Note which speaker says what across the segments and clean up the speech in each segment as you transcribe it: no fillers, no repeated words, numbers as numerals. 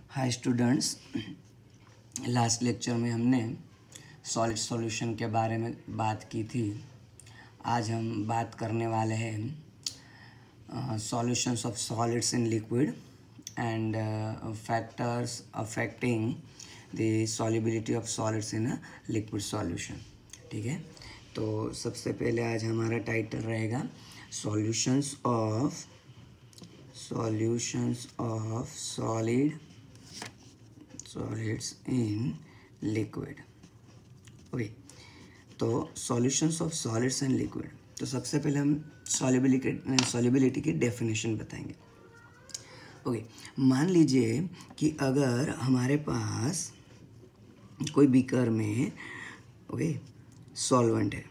Speaker 1: Hi students, last lecture में हमने solid solution के बारे में बात की थी। आज हम बात करने वाले हैं solutions of solids in liquid and factors affecting the solubility of solids in a liquid solution. ठीक है, तो सबसे पहले आज हमारा टाइटल रहेगा solutions of solids in liquid. Okay, तो solutions of solids in liquid. तो सबसे पहले हम सॉल्युबिलिटी की डेफिनेशन बताएंगे। ओके, मान लीजिए कि अगर हमारे पास कोई बीकर में सॉल्वेंट है,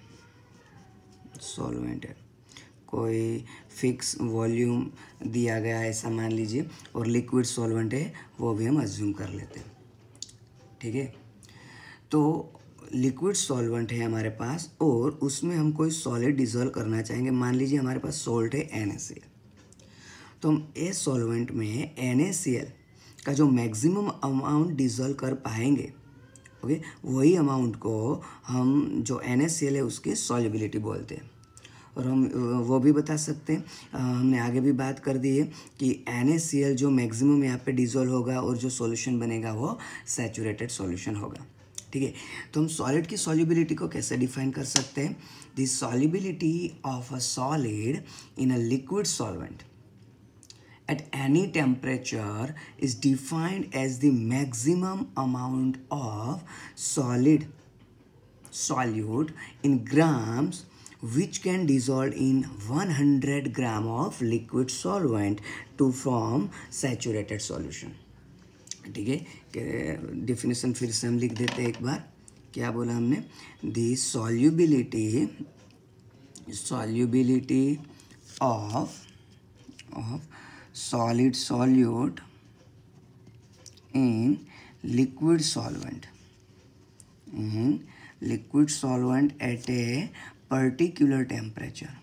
Speaker 1: कोई फिक्स वॉल्यूम दिया गया है ऐसा मान लीजिए, और लिक्विड सॉल्वेंट है, वो भी हम अज्यूम कर लेते हैं। ठीक है, तो लिक्विड सॉल्वेंट है हमारे पास और उसमें हम कोई सॉलिड डिजोल्व करना चाहेंगे। मान लीजिए हमारे पास सॉल्ट है NaCl, तो हम इस सॉल्वेंट में NaCl का जो मैक्सिमम अमाउंट डिजोल्व कर पाएंगे, ओके, वही अमाउंट को हम जो NaCl है उसकी सॉल्युबिलिटी बोलते हैं। और हम वो भी बता सकते हैं, हमने आगे भी बात कर दी है कि NaCl जो मैक्सिमम यहाँ पे डिजोल्व होगा और जो सॉल्यूशन बनेगा वो सैचुरेटेड सॉल्यूशन होगा। ठीक है, तो हम सॉलिड की सॉल्युबिलिटी को कैसे डिफाइन कर सकते हैं? The solubility of a solid in a liquid solvent at any temperature is defined as the maximum amount of solute in grams which can dissolve in 100 gram of liquid solvent to form saturated solution। ठीक है, definition फिर से हम लिख देते हैं एक बार। क्या बोला हमने? The solubility of solid solute in liquid solvent at a particular temperature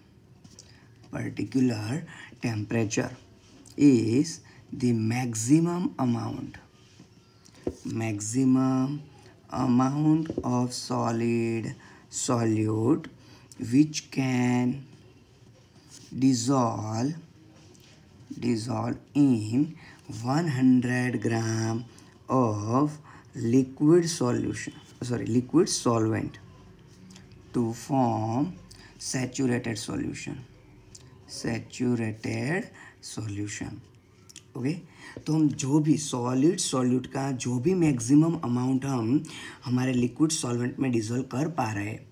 Speaker 1: is the maximum amount of solute which can dissolve in 100 gram of liquid solvent to form saturated solution। Okay, तो हम जो भी solute का जो भी maximum amount हम हमारे liquid solvent में डिजोल्व कर पा रहे हैं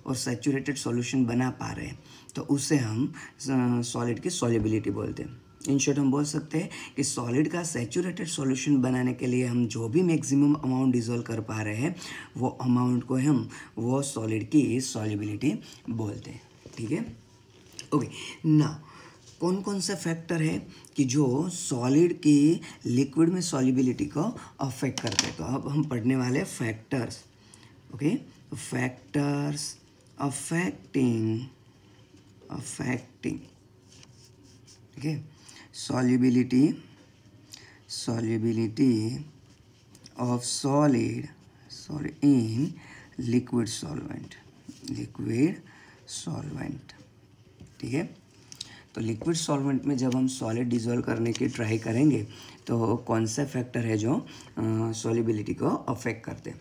Speaker 1: और सैचुरेटेड सॉल्यूशन बना पा रहे हैं, तो उससे हम सॉलिड की सॉल्युबिलिटी बोलते हैं। इन शॉर्ट हम बोल सकते हैं कि सॉलिड का सैचुरेटेड सॉल्यूशन बनाने के लिए हम जो भी मैक्सिमम अमाउंट डिजोल्व कर पा रहे हैं वो अमाउंट को हम वो सॉलिड की सॉल्युबिलिटी बोलते हैं। ठीक है, ओके। ना कौन कौन से फैक्टर है कि जो सॉलिड की लिक्विड में सॉल्युबिलिटी को अफेक्ट करते हैं? तो अब हम पढ़ने वाले फैक्टर्स। ओके, फैक्टर्स अफेक्टिंग ठीक है solubility of solid in liquid solvent। ठीक है, तो लिक्विड सॉल्वेंट में जब हम सॉलिड डिजोल्व करने की ट्राई करेंगे तो कौन सा फैक्टर है जो सॉल्युबिलिटी को अफेक्ट करते हैं?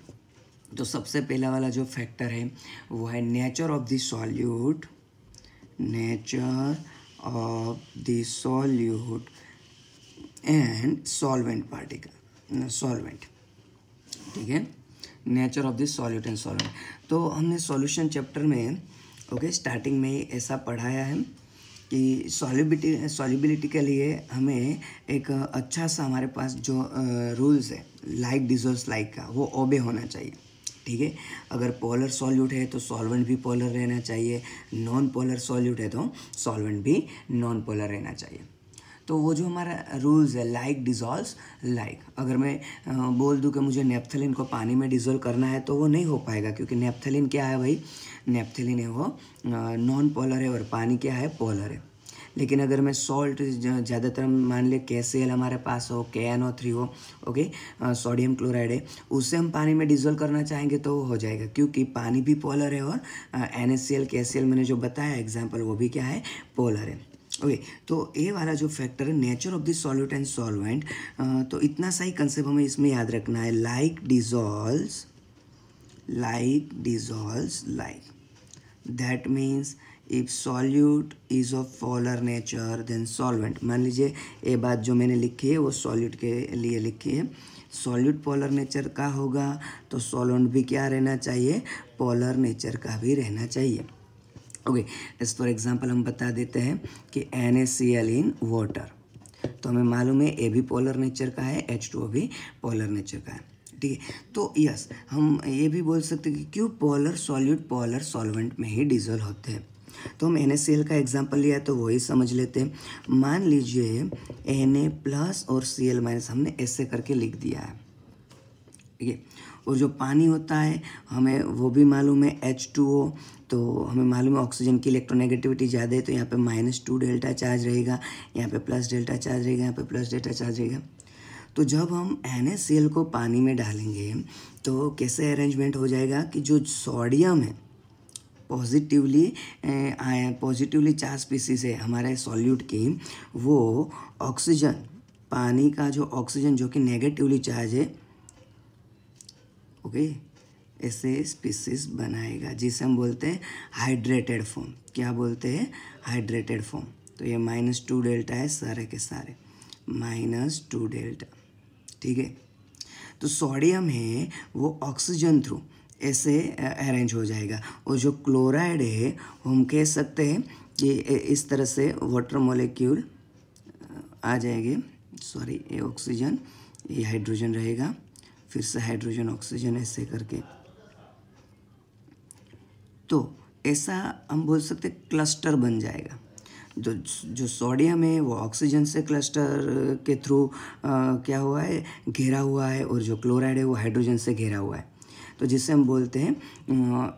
Speaker 1: तो सबसे पहला वाला जो फैक्टर है वो है nature of the solute and solvent particle. ठीक है, nature of the solute and solvent. तो हमने सॉल्यूशन चैप्टर में स्टार्टिंग में ऐसा पढ़ाया है कि सॉल्युबिलिटी के लिए हमें एक अच्छा सा हमारे पास जो रूल्स है लाइक डिजोल्व्स लाइक का, वो ओबे होना चाहिए। ठीक है, अगर पोलर सॉल्यूट है तो सॉल्वेंट भी पोलर रहना चाहिए, नॉन पोलर सॉल्यूट है तो सॉल्वेंट भी नॉन पोलर रहना चाहिए। तो वो जो हमारा रूल्स है लाइक डिजोल्व्स लाइक, अगर मैं बोल दूं कि मुझे नेप्थलीन को पानी में डिजोल्व करना है तो वो नहीं हो पाएगा, क्योंकि नेप्थलीन क्या है भाई? नेप्थलीन है वो नॉन पोलर है और पानी क्या है? पोलर है। लेकिन अगर मैं सॉल्ट ज़्यादातर मान ले KCl हमारे पास हो, KNO3 हो, ओके, सोडियम क्लोराइड है, उससे हम पानी में डिज़ोल्व करना चाहेंगे तो हो जाएगा, क्योंकि पानी भी पोलर है और NaCl KCl मैंने जो बताया एग्जाम्पल वो भी क्या है, पोलर है। ओके, तो ये वाला जो फैक्टर है nature of the solute and solvent, तो इतना सही कंसेप्ट हमें इसमें याद रखना है, like dissolves like, that means if solute is of polar nature then solvent, मान लीजिए ये बात जो मैंने लिखी है वो सॉल्यूट के लिए लिखी है, सॉल्यूट पोलर नेचर का होगा तो सॉल्वेंट भी क्या रहना चाहिए, पोलर नेचर का भी रहना चाहिए। ओके, एज फॉर एग्जांपल हम बता देते हैं कि NaCl इन वाटर, तो हमें मालूम है ए भी पोलर नेचर का है, H2O भी पोलर नेचर का है, ठीक है। तो यस, हम ये भी बोल सकते हैं कि क्यों पोलर सॉल्यूट पोलर सॉल्वेंट में ही डिजोल्व होते हैं। तो हम NaCl का एग्जांपल लिया तो वही समझ लेते हैं। मान लीजिए Na+ और Cl- हमने ऐसे करके लिख दिया है, ठीक है। और जो पानी होता है हमें वो भी मालूम है H2O, तो हमें मालूम है ऑक्सीजन की इलेक्ट्रोनेगेटिविटी ज़्यादा है, तो यहाँ पे -2 डेल्टा चार्ज रहेगा, यहाँ पे प्लस डेल्टा चार्ज रहेगा, यहाँ पे प्लस डेल्टा चार्ज रहेगा। तो जब हम NaCl को पानी में डालेंगे तो कैसे अरेंजमेंट हो जाएगा कि जो सोडियम है पॉजिटिवली चार्ज स्पीसीज है हमारे सॉल्यूट की, वो ऑक्सीजन, पानी का जो ऑक्सीजन जो कि नेगेटिवली चार्ज है, ओके, ऐसे स्पीसीज बनाएगा जिसे हम बोलते हैं हाइड्रेटेड फॉर्म। क्या बोलते हैं, हाइड्रेटेड फॉर्म। तो ये -2 डेल्टा है सारे के सारे, -2 डेल्टा, ठीक है। तो सोडियम है वो ऑक्सीजन थ्रू ऐसे अरेंज हो जाएगा, और जो क्लोराइड है हम कह सकते हैं कि इस तरह से वाटर मॉलिक्यूल आ जाएंगे, सॉरी, ये ऑक्सीजन, ये हाइड्रोजन रहेगा, फिर से हाइड्रोजन ऑक्सीजन ऐसे करके, तो ऐसा हम बोल सकते क्लस्टर बन जाएगा। जो सोडियम है वो ऑक्सीजन से क्लस्टर के थ्रू क्या हुआ है, घेरा हुआ है, और जो क्लोराइड है वो हाइड्रोजन से घेरा हुआ है, तो जिसे हम बोलते हैं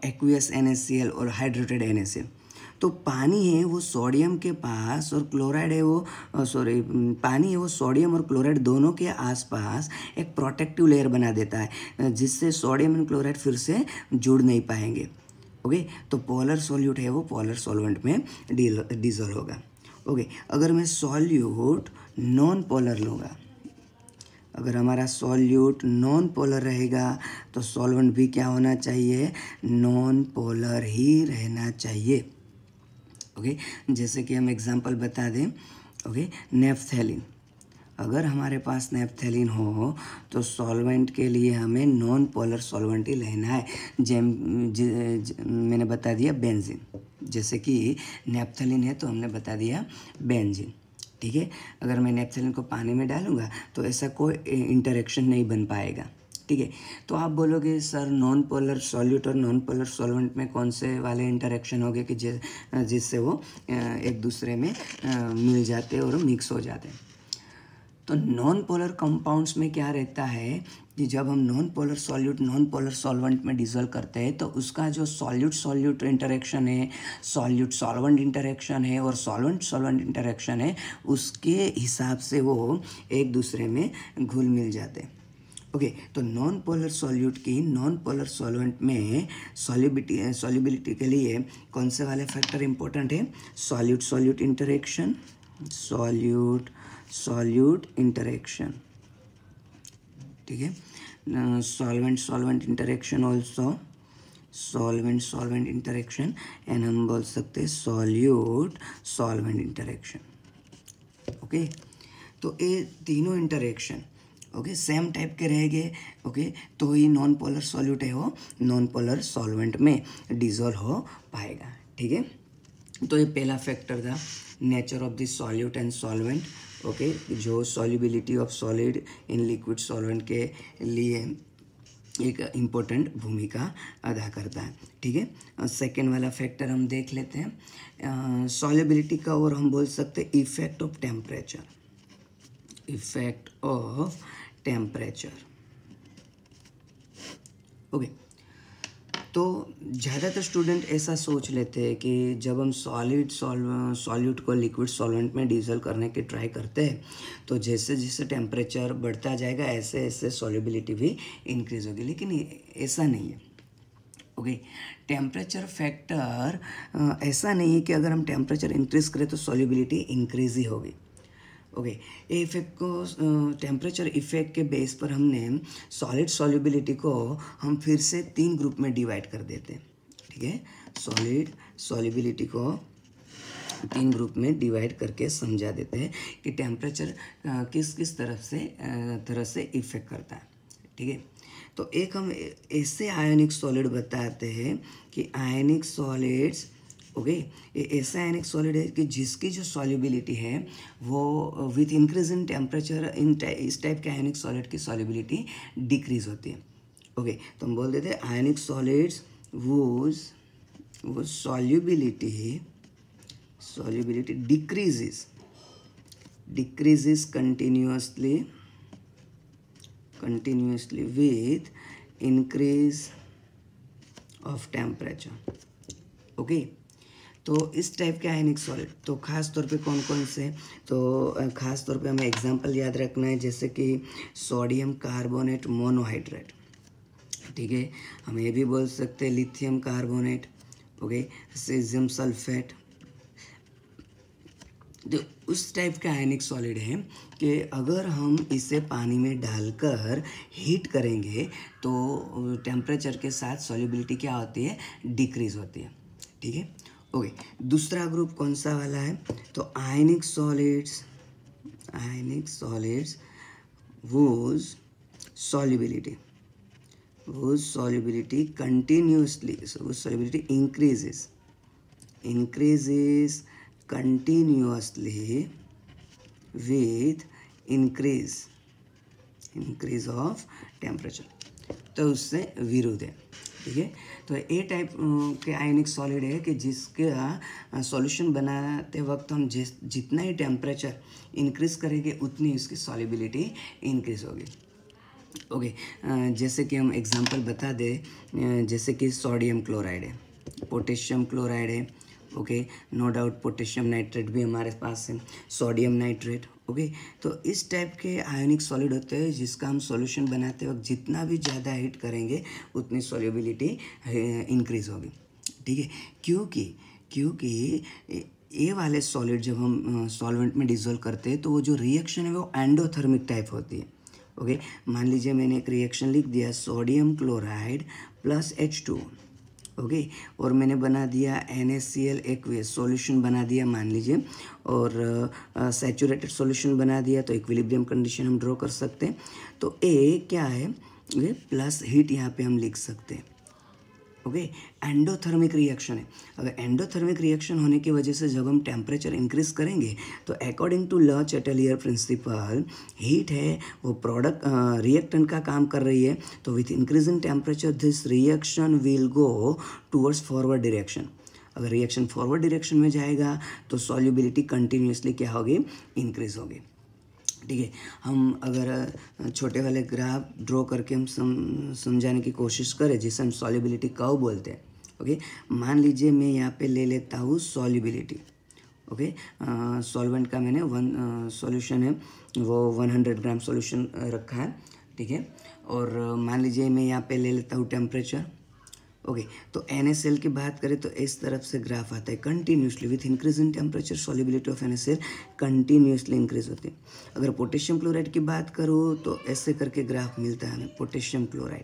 Speaker 1: एक्वियस NaCl और हाइड्रेटेड NaCl। तो पानी है वो सोडियम के पास और क्लोराइड है वो पानी है वो सोडियम और क्लोराइड दोनों के आसपास एक प्रोटेक्टिव लेयर बना देता है, जिससे सोडियम एंड क्लोराइड फिर से जुड़ नहीं पाएंगे। ओके, तो पोलर सॉल्यूट है वो पोलर सॉल्वेंट में डिजोल्व होगा। ओके, अगर मैं सॉल्यूट नॉन पोलर लूँगा, अगर हमारा सॉल्यूट नॉन पोलर रहेगा तो सॉल्वेंट भी क्या होना चाहिए, नॉन पोलर ही रहना चाहिए। ओके, जैसे कि हम एग्जांपल बता दें, ओके, नेफ्थैलिन, अगर हमारे पास नेफ्थैलिन हो तो सॉल्वेंट के लिए हमें नॉन पोलर सॉल्वेंट ही लेना है। मैंने बता दिया बेंजीन, जैसे कि नेफ्थैलिन है तो हमने बता दिया बेंजीन, ठीक है। अगर मैं नेफ्थैलिन को पानी में डालूंगा तो ऐसा कोई इंटरेक्शन नहीं बन पाएगा, ठीक है। तो आप बोलोगे सर नॉन पोलर सॉल्यूट और नॉन पोलर सॉल्वेंट में कौन से वाले इंटरेक्शन हो गए कि जिससे वो एक दूसरे में मिल जाते और मिक्स हो जाते हैं। तो नॉन पोलर कंपाउंड्स में क्या रहता है कि जब हम non polar solute non polar solvent में डिसॉल्व करते हैं तो उसका जो सॉल्यूट सॉल्यूट इंटरेक्शन है, सॉल्यूट सॉल्वेंट इंटरेक्शन है और सॉल्वेंट सॉल्वेंट इंटरेक्शन है, उसके हिसाब से वो एक दूसरे में घुल मिल जाते हैं। ओके, तो नॉन पोलर सॉल्यूट की नॉन पोलर सॉल्वेंट में सॉल्युबिलिटी के लिए कौन से वाले फैक्टर इंपॉर्टेंट है, solute solute interaction, solute interaction, ठीक है। Solvent interaction also, solvent interaction, and हम बोल सकते हैं सॉल्यूट सॉल्वेंट इंटरेक्शन। ओके, तो ये तीनों इंटरेक्शन ओके सेम टाइप के रहेंगे, ओके, तो ये नॉन पोलर सॉल्यूट है वो नॉन पोलर सॉल्वेंट में डिसॉल्व हो पाएगा, ठीक है। तो ये पहला फैक्टर था, nature of this solute and solvent, okay, जो solubility of solid in liquid solvent के लिए एक इम्पोर्टेंट भूमिका अदा करता है, ठीक है। सेकेंड वाला फैक्टर हम देख लेते हैं सॉल्युबिलिटी का, और हम बोल सकते हैं effect of temperature, effect of temperature, okay. तो ज़्यादातर स्टूडेंट ऐसा सोच लेते हैं कि जब हम सॉल्यूट को लिक्विड सॉल्वेंट में डिसॉल्व करने की ट्राई करते हैं तो जैसे जैसे टेम्परेचर बढ़ता जाएगा ऐसे ऐसे सॉल्युबिलिटी भी इंक्रीज़ होगी, लेकिन ऐसा नहीं है। ओके, टेम्परेचर फैक्टर ऐसा नहीं है कि अगर हम टेम्परेचर इंक्रीज़ करें तो सॉल्युबिलिटी इंक्रीज़ ही होगी। ओके, ये इफेक्ट को टेम्परेचर इफेक्ट के बेस पर हमने सॉलिड सॉल्युबिलिटी को हम फिर से 3 ग्रुप में डिवाइड कर देते हैं। ठीक है, सॉलिड सॉल्युबिलिटी को 3 ग्रुप में डिवाइड करके समझा देते हैं कि टेम्परेचर किस किस तरह से इफेक्ट करता है। ठीक है, तो एक हम ऐसे आयनिक सॉलिड बताते हैं कि आयनिक सॉलिड्स, ओके, ये ऐसा आयनिक सॉलिड है कि जिसकी जो सॉल्युबिलिटी है वो विथ इंक्रीज इन टेम्परेचर इस टाइप के आयनिक सॉलिड की सॉल्युबिलिटी डिक्रीज होती है। ओके, तो हम बोल देते हैं आयनिक सॉलिड्स वो solubility decreases continuously with increase of temperature। Okay, तो इस टाइप के आयनिक सॉलिड तो ख़ास तौर पे कौन कौन से, तो ख़ास तौर पे हमें एग्जांपल याद रखना है, जैसे कि सोडियम कार्बोनेट मोनोहाइड्रेट। ठीक है, हम ये भी बोल सकते हैं lithium carbonate, okay, caesium sulphate. तो उस टाइप का आयनिक सॉलिड है कि अगर हम इसे पानी में डालकर हीट करेंगे तो टेम्परेचर के साथ सॉल्युबिलिटी क्या होती है, डिक्रीज होती है। ठीक है, ओके, दूसरा ग्रुप कौन सा वाला है, तो आयनिक solids whose solubility increases continuously with increase of temperature, तो उससे विरुद्ध है। ठीक है, तो ए टाइप के आयनिक सॉलिड है कि जिसका सॉल्यूशन बनाते वक्त हम जितना ही टेम्परेचर इंक्रीज करेंगे उतनी उसकी सॉल्युबिलिटी इंक्रीज होगी। ओके, जैसे कि हम एग्जांपल बता दें, जैसे कि सोडियम क्लोराइड है, पोटेशियम क्लोराइड है, okay, no doubt potassium nitrate भी हमारे पास है, सोडियम नाइट्रेट। ओके, तो इस टाइप के आयनिक सॉलिड होते हैं जिसका हम सॉल्यूशन बनाते वक्त जितना भी ज़्यादा हीट करेंगे उतनी सॉल्युबिलिटी इंक्रीज होगी। ठीक है, क्योंकि ये वाले सॉलिड जब हम सॉल्वेंट में डिसॉल्व करते हैं तो वो जो रिएक्शन है वो एंडोथर्मिक टाइप होती है। ओके, मान लीजिए मैंने एक रिएक्शन लिख दिया sodium chloride plus H2, okay, और मैंने बना दिया NaCl एक्वियस सॉल्यूशन बना दिया मान लीजिए, और सैचुरेटेड सॉल्यूशन बना दिया, तो इक्विलिब्रियम कंडीशन हम ड्रॉ कर सकते हैं। तो ए क्या है, ये प्लस हीट यहाँ पे हम लिख सकते हैं। ओके, एंडोथर्मिक रिएक्शन है। अगर एंडोथर्मिक रिएक्शन होने की वजह से जब हम टेम्परेचर इंक्रीज करेंगे तो अकॉर्डिंग टू ल चैटेलियर प्रिंसिपल हीट है वो प्रोडक्ट रिएक्टेंट का काम कर रही है, तो with increase in temperature this reaction will go towards forward direction. अगर रिएक्शन फॉरवर्ड डायरेक्शन में जाएगा तो सॉल्युबिलिटी कंटिन्यूसली क्या होगी, इंक्रीज होगी। ठीक है, हम अगर छोटे वाले ग्राफ ड्रॉ करके हम समझाने की कोशिश करें जिसे हम सॉल्युबिलिटी कर्व बोलते हैं। ओके, मान लीजिए मैं यहाँ पे ले लेता हूँ सॉल्युबिलिटी। ओके, सॉल्वेंट का मैंने सॉल्यूशन है वो 100 ग्राम सॉल्यूशन रखा है। ठीक है, और मान लीजिए मैं यहाँ पे ले लेता हूँ टेम्परेचर। ओके, तो NaCl की बात करें तो इस तरफ से ग्राफ आता है continuously with increase in temperature solubility of NaCl continuously increase होती है। अगर पोटेशियम क्लोराइड की बात करूँ तो ऐसे करके ग्राफ मिलता है हमें पोटेशियम क्लोराइड।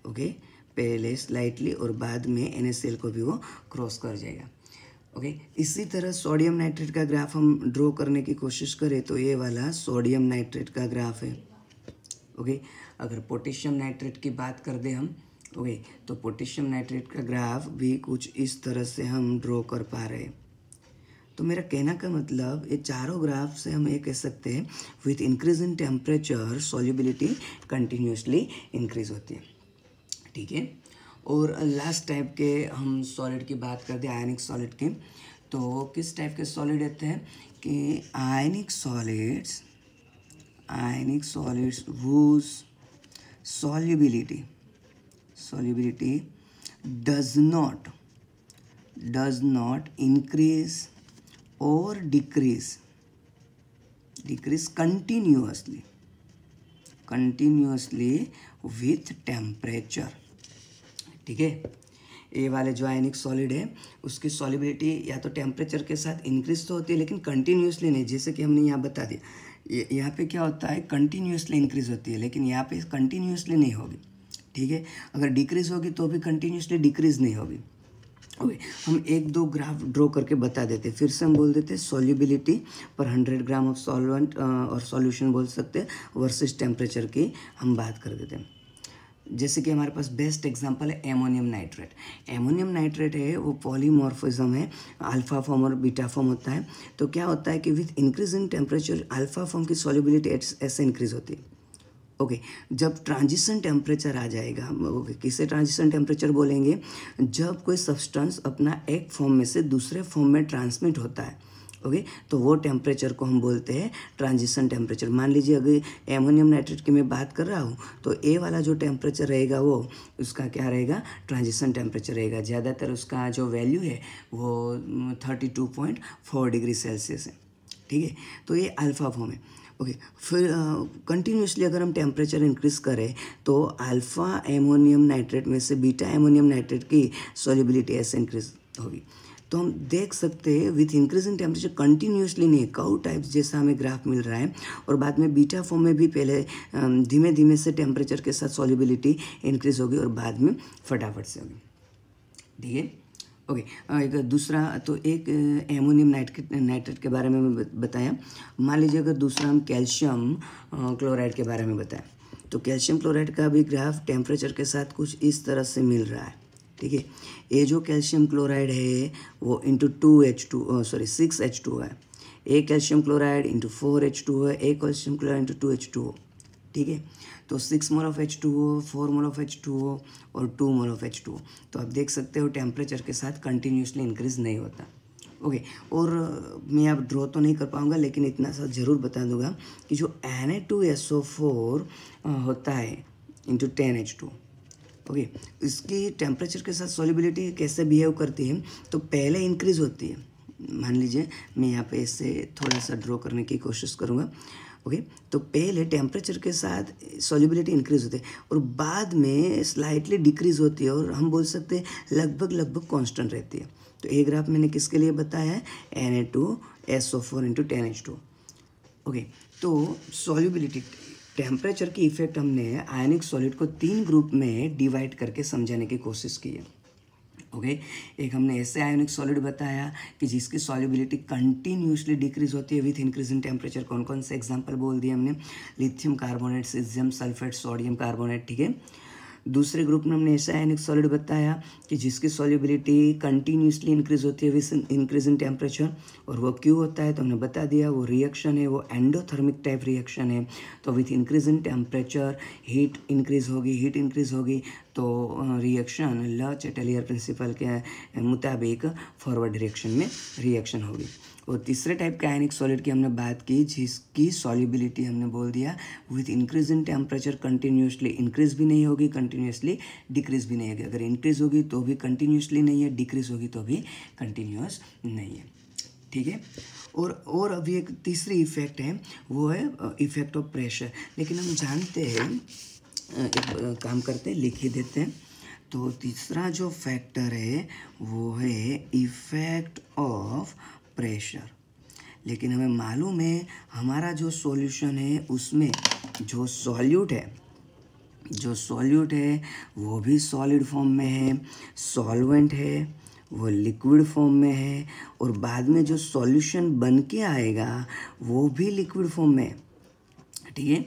Speaker 1: ओके, पहले स्लाइटली और बाद में NaCl को भी वो क्रॉस कर जाएगा। ओके, इसी तरह सोडियम नाइट्रेट का ग्राफ हम ड्रॉ करने की कोशिश करें तो ये वाला सोडियम नाइट्रेट का ग्राफ है। ओके, अगर पोटेशियम नाइट्रेट की बात कर दें हम, ओके, तो पोटेशियम नाइट्रेट का ग्राफ भी कुछ इस तरह से हम ड्रॉ कर पा रहे हैं। तो मेरा कहना का मतलब ये चारों ग्राफ से हम ये कह सकते हैं with increase in temperature solubility continuously increase होती है। ठीक है, और लास्ट टाइप के हम सॉलिड की बात करते हैं आयनिक सॉलिड की, तो किस टाइप के सॉलिड होते हैं कि आयनिक solids whose solubility does not increase और डिक्रीज कंटिन्यूअसली विथ टेम्परेचर। ठीक है, ए वाले जो आयनिक सॉलिड है उसकी सॉलिबिलिटी या तो टेम्परेचर के साथ इंक्रीज तो होती है लेकिन कंटिन्यूअसली नहीं, जैसे कि हमने यहाँ बता दिया। यहाँ पे क्या होता है, कंटिन्यूअसली इंक्रीज होती है लेकिन यहाँ पे कंटिन्यूअसली नहीं होगी। ठीक है, अगर डिक्रीज होगी तो भी कंटिन्यूअसली डिक्रीज नहीं होगी। ओके, हम एक दो ग्राफ ड्रॉ करके बता देते, फिर से हम बोल देते सॉल्युबिलिटी पर 100 ग्राम ऑफ सॉल्वेंट और सॉल्यूशन बोल सकते हैं वर्सेस टेम्परेचर की हम बात कर देते हैं। जैसे कि हमारे पास बेस्ट एग्जांपल है एमोनियम नाइट्रेट। एमोनियम नाइट्रेट है वो पॉलीमॉर्फिज्म है, अल्फा फॉर्म और बीटा फॉर्म होता है। तो क्या होता है कि with increase in temperature alpha form की सॉल्युबिलिटी ऐसे इंक्रीज होती है। ओके, जब ट्रांजिशन टेम्परेचर आ जाएगा, ओके, किसे ट्रांजिशन टेम्परेचर बोलेंगे, जब कोई सब्सटेंस अपना एक फॉर्म में से दूसरे फॉर्म में ट्रांसमिट होता है। ओके, तो वो टेम्परेचर को हम बोलते हैं ट्रांजिशन टेम्परेचर। मान लीजिए अगर एमोनियम नाइट्रेट की मैं बात कर रहा हूँ तो ए वाला जो टेम्परेचर रहेगा वो उसका क्या रहेगा, ट्रांजिशन टेम्परेचर रहेगा। ज़्यादातर उसका जो वैल्यू है वो 32.4 डिग्री सेल्सियस है। ठीक है, तो ये अल्फा फॉर्म है। ओके, फिर कंटिन्यूसली अगर हम टेम्परेचर इंक्रीज करें तो अल्फ़ा एमोनियम नाइट्रेट में से बीटा एमोनियम नाइट्रेट की सॉल्युबिलिटी ऐसे इंक्रीज होगी। तो हम देख सकते हैं with increase in temperature continuously नहीं, कर्व टाइप्स जैसा हमें ग्राफ मिल रहा है। और बाद में बीटा फॉर्म में भी पहले धीमे धीमे से टेम्परेचर के साथ सॉल्युबिलिटी इंक्रीज होगी और बाद में फटाफट से होगी। ठीक है, ओके, एक दूसरा तो एक एमोनियम नाइट्रेट के बारे में मैं बताया। मान लीजिए अगर दूसरा हम कैल्शियम क्लोराइड के बारे में बताएं तो कैल्शियम क्लोराइड का भी ग्राफ टेम्परेचर के साथ कुछ इस तरह से मिल रहा है। ठीक है, ये जो कैल्शियम क्लोराइड है वो इंटू 6H2 है, एक कैल्शियम क्लोराइड इंटू 4H2 है, एक कैल्शियम क्लोराइड इंटू 2H2O। ठीक है, तो 6 mole of H2O, 4 mole of H2O और 2 मोल ऑफ H2O। तो आप देख सकते हो टेम्परेचर के साथ कंटिन्यूसली इंक्रीज नहीं होता। ओके, और मैं अब ड्रॉ तो नहीं कर पाऊँगा लेकिन इतना सा ज़रूर बता दूंगा कि जो Na2SO4 होता है इंटू 10H2। ओके, इसकी टेम्परेचर के साथ सॉल्युबिलिटी कैसे बिहेव करती है, तो पहले इंक्रीज होती है। मान लीजिए मैं यहाँ पे इसे थोड़ा सा ड्रॉ करने की कोशिश करूँगा। ओके, तो पहले टेम्परेचर के साथ सॉल्युबिलिटी इंक्रीज होती है और बाद में स्लाइटली डिक्रीज होती है और हम बोल सकते हैं लगभग कांस्टेंट रहती है। तो ये ग्राफ मैंने किसके लिए बताया है, Na2SO4 इंटू 10H2। ओके, तो सॉल्युबिलिटी टेम्परेचर की इफेक्ट हमने आयनिक सॉलिड को 3 ग्रुप में डिवाइड करके समझाने की कोशिश की है। ओके, एक हमने ऐसे आयनिक सॉलिड बताया कि जिसकी सॉल्युबिलिटी कंटिन्यूसली डिक्रीज होती है विथ इंक्रीज इन टेम्परेचर। कौन कौन से एग्जांपल बोल दिए हमने, lithium carbonate, caesium sulphate, sodium carbonate. ठीक है, दूसरे ग्रुप में हमने ऐसा आयनिक सॉलिड बताया कि जिसकी सॉल्युबिलिटी कंटिन्यूसली इंक्रीज होती है विथ इंक्रीज इन टेम्परेचर। और वो क्यों होता है तो हमने बता दिया, वो रिएक्शन है, वो एंडोथर्मिक टाइप रिएक्शन है। तो with increase in temperature heat increase होगी तो रिएक्शन ल चैटेलियर प्रिंसिपल के मुताबिक फॉरवर्ड डायरेक्शन में रिएक्शन होगी। और तीसरे टाइप के आयनिक सॉलिड की हमने बात की जिसकी सॉल्युबिलिटी हमने बोल दिया with increase in temperature continuously increase भी नहीं होगी, कंटिन्यूसली डिक्रीज भी नहीं होगी। अगर इंक्रीज होगी तो भी कंटिन्यूसली नहीं है, डिक्रीज होगी तो भी कंटिन्यूस नहीं है। ठीक है, और अभी एक तीसरी इफेक्ट है, वो है इफेक्ट ऑफ प्रेशर। लेकिन हम जानते हैं, एक काम करते हैं, लिख ही देते हैं। तो तीसरा जो फैक्टर है वो है इफेक्ट ऑफ प्रेशर। लेकिन हमें मालूम है हमारा जो सॉल्यूशन है उसमें जो सॉल्यूट है वो भी सॉलिड फॉर्म में है, सॉल्वेंट है वो लिक्विड फॉर्म में है, और बाद में जो सॉल्यूशन बन के आएगा वो भी लिक्विड फॉर्म में है। ठीक है,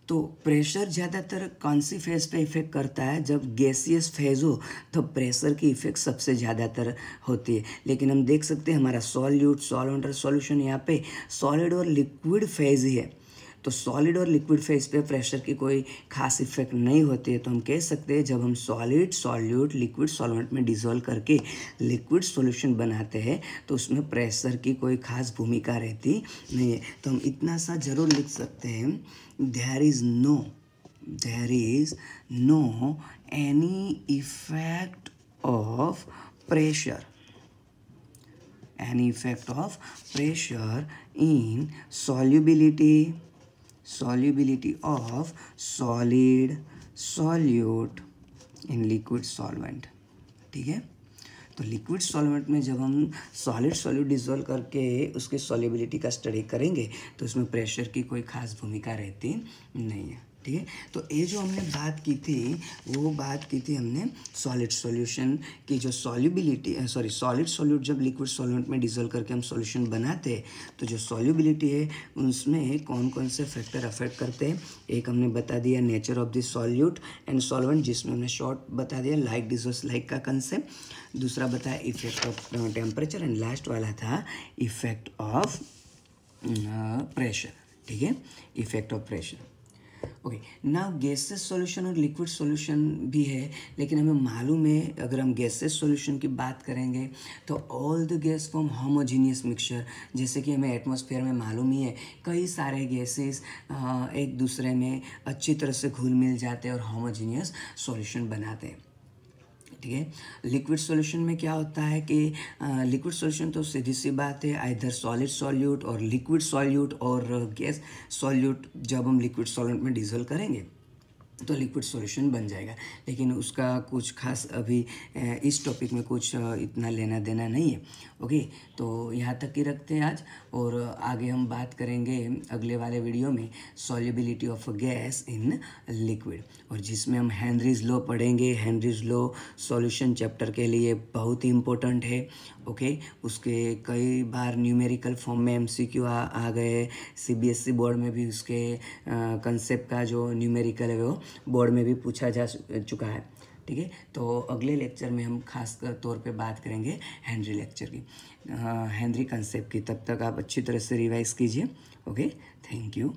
Speaker 1: तो प्रेशर ज़्यादातर कौन सी फेज पे इफेक्ट करता है, जब गैसियस फेज हो तो प्रेशर की इफेक्ट सबसे ज़्यादातर होती है। लेकिन हम देख सकते हैं हमारा सॉल्यूट, सॉल्वेंट और सॉल्यूशन यहाँ पे सॉलिड और लिक्विड फेज ही है। तो सॉलिड और लिक्विड फेज पे प्रेशर की कोई खास इफेक्ट नहीं होती है। तो हम कह सकते हैं जब हम सॉलिड, सॉल्यूट, लिक्विड, सॉल्वेंट में डिसॉल्व करके लिक्विड सॉल्यूशन बनाते हैं तो उसमें प्रेशर की कोई खास भूमिका रहती नहीं है। तो हम इतना सा ज़रूर लिख सकते हैं, there is no any effect of pressure, any effect of pressure in solubility of solid solute in liquid solvent। ठीक है, तो लिक्विड सॉल्वेंट में जब हम सॉलिड सॉल्यूट डिसॉल्व करके उसकी सॉल्युबिलिटी का स्टडी करेंगे तो उसमें प्रेशर की कोई खास भूमिका रहती नहीं है। ठीक है, तो ये जो हमने बात की थी वो बात की थी हमने सॉलिड सॉल्यूशन की जो सॉल्युबिलिटी सॉलिड सॉल्यूट जब लिक्विड सॉल्वेंट में डिसॉल्व करके हम सॉल्यूशन बनाते हैं तो जो सॉल्युबिलिटी है उसमें कौन कौन से फैक्टर अफेक्ट करते हैं। एक हमने बता दिया nature of this solute and solvent, जिसमें हमने शॉर्ट बता दिया लाइक डिसॉल्व्स लाइक का कंसेप्ट। दूसरा बताया effect of temperature and last वाला था इफेक्ट ऑफ प्रेशर। ठीक है, effect of pressure. Okay, now gases solution और लिक्विड सॉल्यूशन भी है, लेकिन हमें मालूम है अगर हम गैसेस सॉल्यूशन की बात करेंगे तो all the gas form homogeneous mixture. जैसे कि हमें एटमॉस्फेयर में मालूम ही है कई सारे गैसेस एक दूसरे में अच्छी तरह से घुल मिल जाते हैं और होमोजीनियस सॉल्यूशन बनाते हैं। ठीक है, लिक्विड सॉल्यूशन में क्या होता है कि लिक्विड सॉल्यूशन तो सीधी सी बात है आइदर सॉलिड सॉल्यूट और लिक्विड सॉल्यूट और गैस सॉल्यूट जब हम लिक्विड सॉल्वेंट में डिसॉल्व करेंगे तो लिक्विड सॉल्यूशन बन जाएगा। लेकिन उसका कुछ खास अभी इस टॉपिक में कुछ इतना लेना देना नहीं है। ओके, तो यहाँ तक ही रखते हैं आज, और आगे हम बात करेंगे अगले वाले वीडियो में solubility of gas in liquid, और जिसमें हम हेनरीज लॉ पढ़ेंगे। हेनरीज लॉ सॉल्यूशन चैप्टर के लिए बहुत ही इम्पोर्टेंट है। ओके, उसके कई बार न्यूमेरिकल फॉर्म में एमसीक्यू आ गए। सीबीएसई बोर्ड में भी उसके कंसेप्ट का जो न्यूमेरिकल है वो बोर्ड में भी पूछा जा चुका है। ठीक है, तो अगले लेक्चर में हम खास तौर पे बात करेंगे हेनरी लेक्चर की, हेनरी कंसेप्ट की। तब तक आप अच्छी तरह से रिवाइज कीजिए। Okay, thank you.